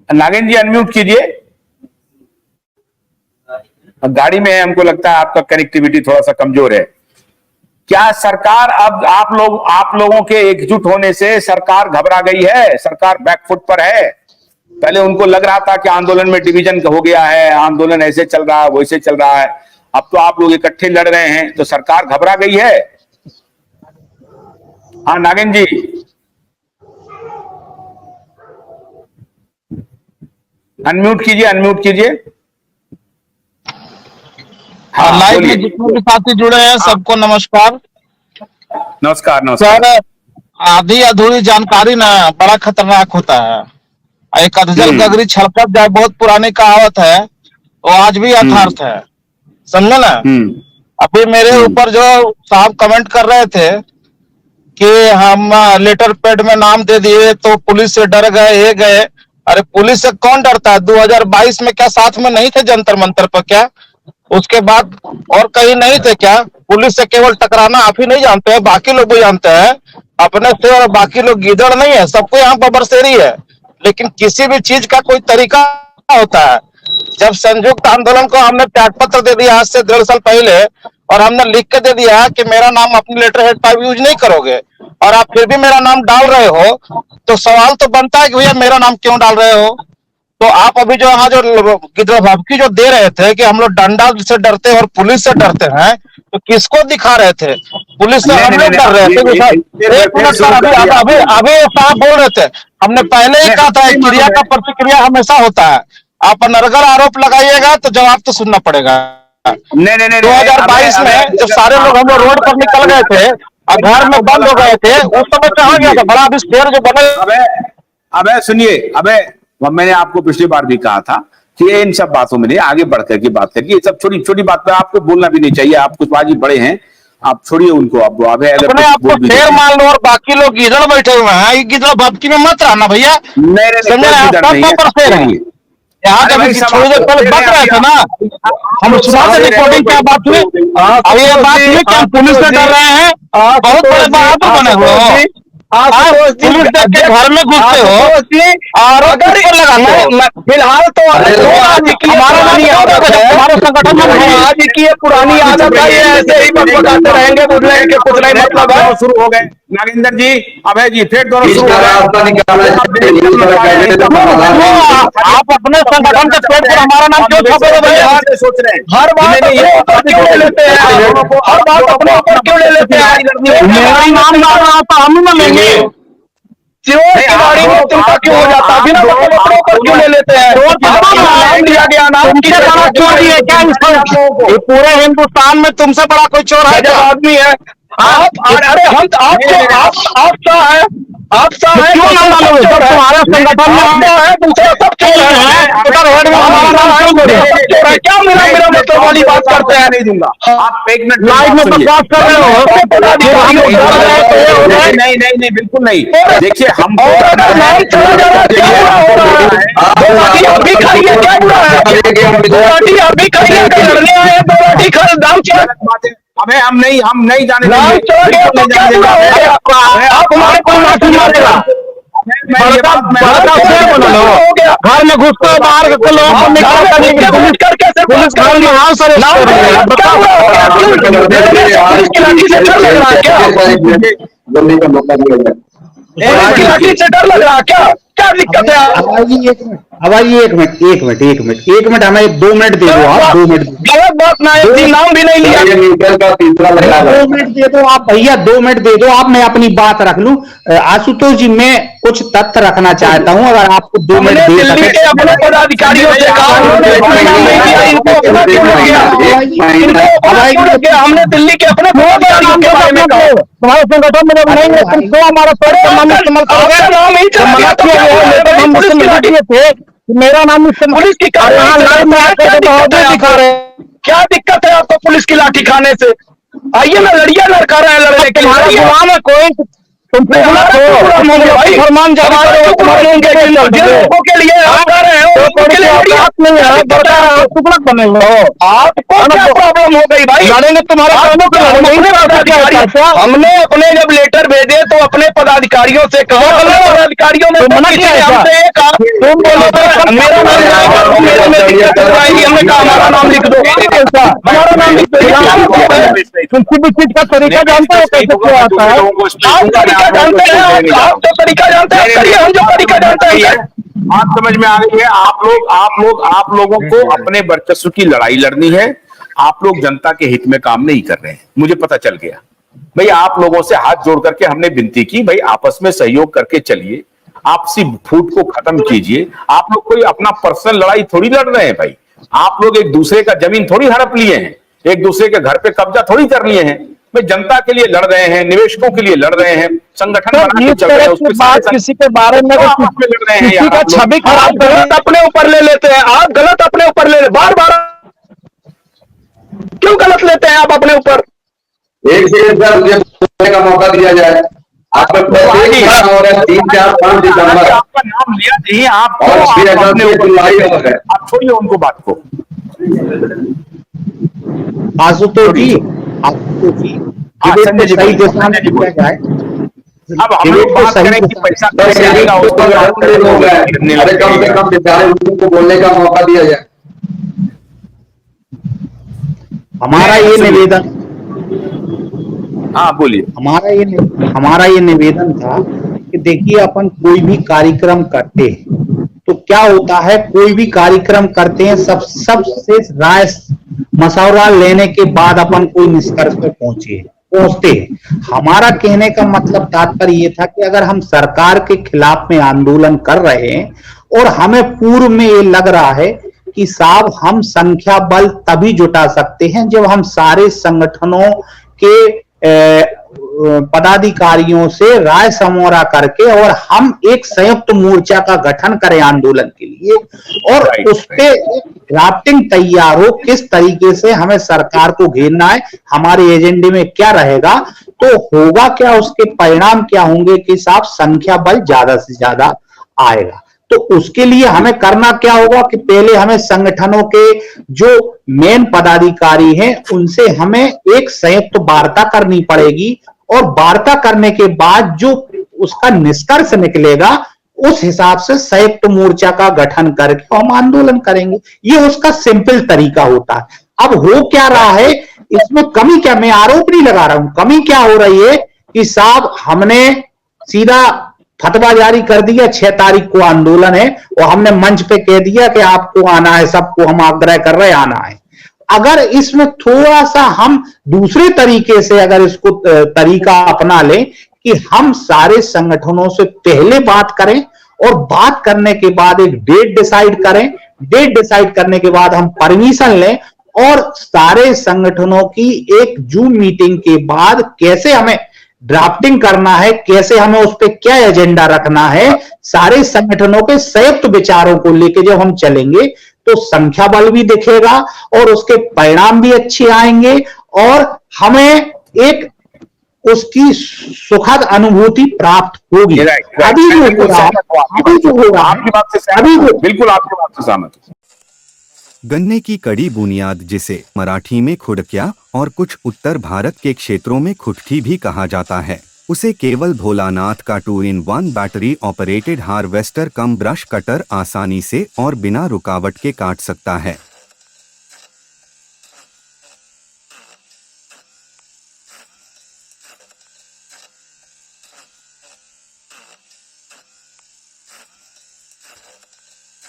नागेंद्र जी unmute कीजिए। गाड़ी में है, हमको लगता है आपका कनेक्टिविटी थोड़ा सा कमजोर है। क्या सरकार अब आप लोगों के एकजुट होने से सरकार घबरा गई है? सरकार बैकफुट पर है? पहले उनको लग रहा था कि आंदोलन में डिवीजन हो गया है, आंदोलन ऐसे चल रहा है वैसे चल रहा है, अब तो आप लोग इकट्ठे लड़ रहे हैं, तो सरकार घबरा गई है? हाँ नागेंद्र जी अनम्यूट कीजिए, अनम्यूट कीजिए। हाँ, लाइव में जितने भी साथी जुड़े हैं सबको नमस्कार। नमस्कार नमस्कार। सर, आधी अधूरी जानकारी ना बड़ा खतरनाक होता है। एक अधजल गगरी छलकत जाए बहुत पुरानी कहावत है, वो आज भी यथार्थ है, समझे ना। अभी मेरे ऊपर जो साहब कमेंट कर रहे थे कि हम लेटर पैड में नाम दे दिए तो पुलिस से डर गए, ये गए। अरे पुलिस से कौन डरता है? 2022 में क्या साथ में नहीं थे जंतर मंतर पर? क्या उसके बाद और कहीं नहीं थे क्या? पुलिस से केवल टकराना आप ही नहीं जानते हैं, बाकी लोग भी जानते हैं। अपने से और बाकी लोग गीदड़ नहीं है, सबको यहाँ पर बरसेरी है। लेकिन किसी भी चीज का कोई तरीका होता है। जब संयुक्त आंदोलन को हमने त्याग पत्र दे दिया आज से 1.5 साल पहले, और हमने लिख के दे दिया कि मेरा नाम अपनी लेटर हेड पर यूज नहीं करोगे, और आप फिर भी मेरा नाम डाल रहे हो, तो सवाल तो बनता है कि भैया मेरा नाम क्यों डाल रहे हो? तो आप अभी जो यहाँ जो गिद्धराभबकी जो दे रहे थे कि हम लोग डंडा से डरते हैं और पुलिस से डरते हैं, तो किसको दिखा रहे थे? पुलिस से हम लोग डर रहे थे। एक मिनट सर, अभी साहब बोल रहे थे, हमने पहले ही कहा था क्रिया का प्रतिक्रिया हमेशा होता है। आप अनर्गल आरोप लगाइएगा तो जवाब तो सुनना पड़ेगा। नहीं 2022 में जब सारे लोग हम लोग रोड पर निकल गए थे और घर में बंद हो गए थे, उस समय कहा गया था बड़ा अभी शेर जो बने। अबे सुनिए, अबे मैंने आपको पिछली बार भी कहा था कि इन सब बातों में नहीं आगे बढ़कर की बात करके, ये सब छोटी छोटी बात पे आपको बोलना भी नहीं चाहिए। आप कुछ बाजी बड़े हैं, आप छोड़िए उनको। अब अपने आपको शेर मान लो और बाकी लोग गिदड़ बैठे हुए हैं। ये गिदड़ भपकी में मत रहना भैया, यहाँ जब थोड़ी देर पहले बच रहे थे ना, हम सुबह से रिकॉर्डिंग क्या बात हुई, अब ये बात हुई कि हम पुलिस से डर रहे हैं। बहुत बड़े बहादुर बने हुए हो आप, पुलिस देख के घर में घुसते हो और अगर फिलहाल तो हमारे संगठन में आज की पुरानी आदत है, ऐसे ही बताते रहेंगे, कुछ नहीं मतलब है। शुरू हो गए नागेंद्र जी, अभय जी, फिर दोनों शुरू हो गए। आप अपने संगठन के पेट पर हमारा नाम क्यों छापे भैया? सोच रहे हैं हर बात क्यों ले लेते हैं? हर बात अपने ऊपर क्यों ले लेते हैं? मेरा नाम ना रहा तो हम ही ना लेंगे। गाड़ी में चिंता क्यों हो जाता है? बिना अपने ऊपर क्यों ले लेते हैं? नाम दिया गया, नाम चोर है क्या? ये पूरे हिंदुस्तान में तुमसे बड़ा कोई चोर है? जब आदमी है आप, अरे हम आप क्या है? आप क्यों नाम डालोगे? तुम्हारे संगठन में है, दूसरे सब चोर है। क्या मेरा मतलब वाली बात करते हैं? नहीं दूंगा। आप एक मिनट लाइव में बकवास कर रहे हो। नहीं बिल्कुल नहीं। देखिए हम अबे हम नहीं जाने घर में घुसते हो, बाहर के लोगों को निकाल पुलिस घर में हाउस अरेस्ट डर लग रहा क्या? क्या दिक्कत है? आवाजी एक मिनट हमें 2 मिनट दे दो। आप 2 मिनट गलत बात ना है, नाम भी नहीं लिया। 2 मिनट दे दो आप भैया, 2 मिनट दे दो आप, मैं अपनी बात रख लूं। आशुतोष जी, मैं कुछ तथ्य रखना चाहता हूँ, अगर आपको 2 मिनट दे दिल्ली के अपने पदाधिकारियों से कहा, हमने दिल्ली के अपने पदाधिकारियों के बारे में कहा तुम्हारे संगठन में जब नहीं है तुम क्यों हमारा मेरा नाम पुलिस की दिखा रहे? क्या दिक्कत है आपको पुलिस की लाठी खाने से? आइए ना, लड़िया लड़का रहे, लड़ने के लिए कोई फरमान लोगों के लिए आप कर रहे हो, बात नहीं है, बड़का टुकड़ा बने हुए हो। आपको क्या प्रॉब्लम हो गई भाई? लड़ेंगे तुम्हारा कानों को लड़ेंगे। हमने अपने जब लेटर भेजे तो अपने पदाधिकारियों से कहा, पदाधिकारियों ने मना किया। तुम बोलो तो मेरा नाम जाएगा, तो मेरे में दिक्कत हो जाएगी। हमने कहा हमारा नाम लिख दो, हमारा नाम लिख दो। किसी भी चीज का तरीका जानते हो कैसे क्या आता है? आप तरीका जानते हैं, आप तो तरीका जानते हैं, करिए, हम जो तरीका जानते हैं। बात समझ में आ गई है। आप लोगों को अपने वर्चस्व की लड़ाई लड़नी है। आप लोग जनता के हित में काम नहीं कर रहे हैं, मुझे पता चल गया। भाई आप लोगों से हाथ जोड़ करके हमने विनती की, भाई आपस में सहयोग करके चलिए, आपसी फूट को खत्म कीजिए। आप लोग कोई अपना पर्सनल लड़ाई थोड़ी लड़ रहे हैं भाई। आप लोग एक दूसरे का जमीन थोड़ी हड़प लिए हैं, एक दूसरे के घर पे कब्जा थोड़ी कर लिए हैं। भाई जनता के लिए लड़ रहे हैं, निवेशकों के लिए लड़ रहे हैं, संगठन बना के चल रहे हैं, उसमें बात किसी के बारे में आपस में लड़ रहे हैं किसी का छवि खराब गलत अपने ऊपर ले लेते हैं। आप गलत अपने ऊपर ले बार बार क्यों गलत लेते हैं आप अपने ऊपर? एक सेकंड सर, मुझे बोलने का मौका दिया जाए। आप 3, 4, 5 दिसंबर आपका नाम लिया नहीं, आप और 6 अगस्त की जुलाई है। आप छोड़िए उनको बात को। आशुतोष जी, संजय जी सही बोलिए, दिशा में संजय जी लिया जाए। अब हम लोग बात करें कि पैसा कैसे आएगा, उस पर बात करें तो गिरने अरे कम से लगेगा। कम बेचारे लोगों को बोलने का मौका दिया जाए। हमारा ये निवेदन हाँ बोलिए। हमारा ये निवेदन था कि देखिए, अपन कोई भी कार्यक्रम करते हैं तो क्या होता है, कोई भी कार्यक्रम करते हैं सबसे राय मशवरा लेने के बाद अपन कोई निष्कर्ष पे पहुंचते हैं। हमारा कहने का मतलब तात्पर्य ये था कि अगर हम सरकार के खिलाफ में आंदोलन कर रहे हैं और हमें पूर्व में ये लग रहा है कि साहब हम संख्या बल तभी जुटा सकते हैं जब हम सारे संगठनों के पदाधिकारियों से राय समोरा करके और हम एक संयुक्त मोर्चा का गठन करें आंदोलन के लिए, और उस पे ड्राफ्टिंग तैयार हो किस तरीके से हमें सरकार को घेरना है, हमारे एजेंडे में क्या रहेगा, तो होगा क्या, उसके परिणाम क्या होंगे कि साहब संख्या बल ज्यादा से ज्यादा आएगा। तो उसके लिए हमें करना क्या होगा कि पहले हमें संगठनों के जो मेन पदाधिकारी हैं उनसे हमें एक संयुक्त वार्ता करनी पड़ेगी, और वार्ता करने के बाद जो उसका निष्कर्ष निकलेगा उस हिसाब से संयुक्त मोर्चा का गठन करके हम आंदोलन करेंगे। ये उसका सिंपल तरीका होता है। अब हो क्या रहा है इसमें, कमी क्या, मैं आरोप नहीं लगा रहा हूं, कमी क्या हो रही है कि साहब हमने सीधा फतवा जारी कर दिया, 6 तारीख को आंदोलन है, और हमने मंच पे कह दिया कि आपको आना है, सबको हम आग्रह कर रहे हैं आना है। अगर इसमें थोड़ा सा हम दूसरे तरीके से अगर इसको तरीका अपना लें कि हम सारे संगठनों से पहले बात करें और बात करने के बाद एक डेट डिसाइड करें, डेट डिसाइड करने के बाद हम परमिशन लें, और सारे संगठनों की एक जूम मीटिंग के बाद कैसे हमें ड्राफ्टिंग करना है, कैसे हमें उस पर क्या एजेंडा रखना है, सारे संगठनों के संयुक्त विचारों को लेकर जब हम चलेंगे तो संख्या बल भी दिखेगा और उसके परिणाम भी अच्छे आएंगे, और हमें एक उसकी सुखद अनुभूति प्राप्त होगी। अभी जो होगा आपकी बात से सहमत, बिल्कुल आपकी बात से सहमत। गन्ने की कड़ी बुनियाद, जिसे मराठी में खुडक्या और कुछ उत्तर भारत के क्षेत्रों में खुटकी भी कहा जाता है, उसे केवल भोलानाथ का 2-in-1 बैटरी ऑपरेटेड हार्वेस्टर कम ब्रश कटर आसानी से और बिना रुकावट के काट सकता है।